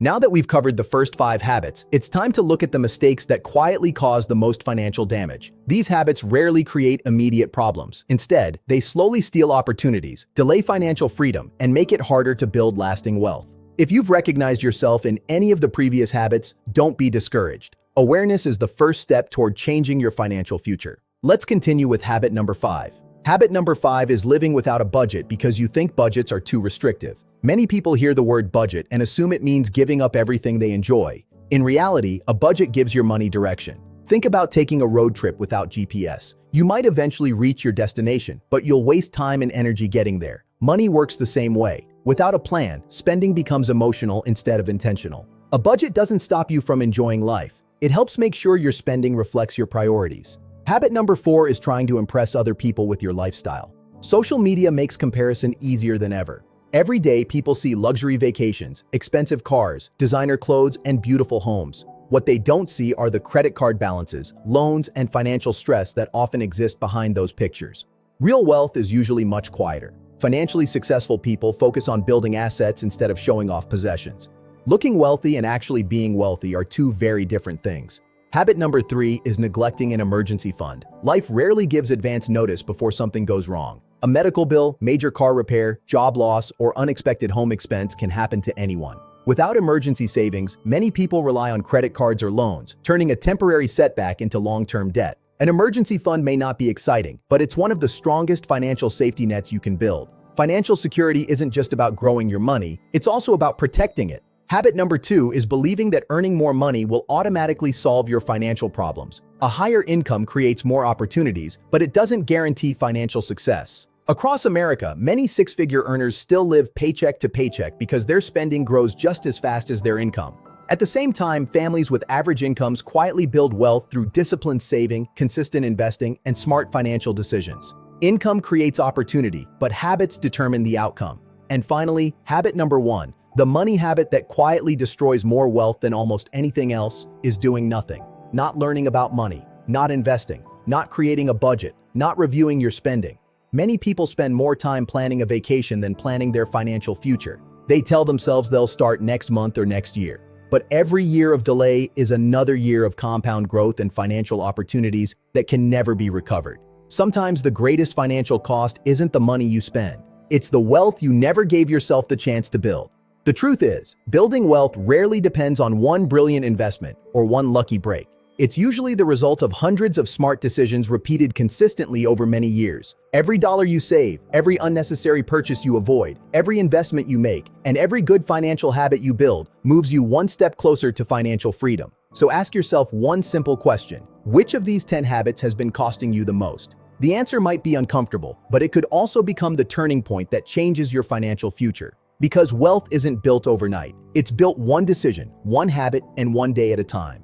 Now that we've covered the first 5 habits, it's time to look at the mistakes that quietly cause the most financial damage. These habits rarely create immediate problems. Instead, they slowly steal opportunities, delay financial freedom, and make it harder to build lasting wealth. If you've recognized yourself in any of the previous habits, don't be discouraged. Awareness is the first step toward changing your financial future. Let's continue with habit number 5. Habit number 5 is living without a budget because you think budgets are too restrictive. Many people hear the word budget and assume it means giving up everything they enjoy. In reality, a budget gives your money direction. Think about taking a road trip without GPS. You might eventually reach your destination, but you'll waste time and energy getting there. Money works the same way. Without a plan, spending becomes emotional instead of intentional. A budget doesn't stop you from enjoying life. It helps make sure your spending reflects your priorities. Habit number 4 is trying to impress other people with your lifestyle. Social media makes comparison easier than ever. Every day, people see luxury vacations, expensive cars, designer clothes, and beautiful homes. What they don't see are the credit card balances, loans, and financial stress that often exist behind those pictures. Real wealth is usually much quieter. Financially successful people focus on building assets instead of showing off possessions. Looking wealthy and actually being wealthy are two very different things. Habit number 3 is neglecting an emergency fund. Life rarely gives advance notice before something goes wrong. A medical bill, major car repair, job loss, or unexpected home expense can happen to anyone. Without emergency savings, many people rely on credit cards or loans, turning a temporary setback into long-term debt. An emergency fund may not be exciting, but it's one of the strongest financial safety nets you can build. Financial security isn't just about growing your money, it's also about protecting it. Habit number 2 is believing that earning more money will automatically solve your financial problems. A higher income creates more opportunities, but it doesn't guarantee financial success. Across America, many six-figure earners still live paycheck to paycheck because their spending grows just as fast as their income. At the same time, families with average incomes quietly build wealth through disciplined saving, consistent investing, and smart financial decisions. Income creates opportunity, but habits determine the outcome. And finally, habit number 1. The money habit that quietly destroys more wealth than almost anything else is doing nothing. Not learning about money, not investing, not creating a budget, not reviewing your spending. Many people spend more time planning a vacation than planning their financial future. They tell themselves they'll start next month or next year. But every year of delay is another year of compound growth and financial opportunities that can never be recovered. Sometimes the greatest financial cost isn't the money you spend. It's the wealth you never gave yourself the chance to build. The truth is, building wealth rarely depends on one brilliant investment or one lucky break. It's usually the result of hundreds of smart decisions repeated consistently over many years. Every dollar you save, every unnecessary purchase you avoid, every investment you make, and every good financial habit you build moves you one step closer to financial freedom. So ask yourself one simple question: which of these 10 habits has been costing you the most? The answer might be uncomfortable, but it could also become the turning point that changes your financial future. Because wealth isn't built overnight. It's built one decision, one habit, and one day at a time.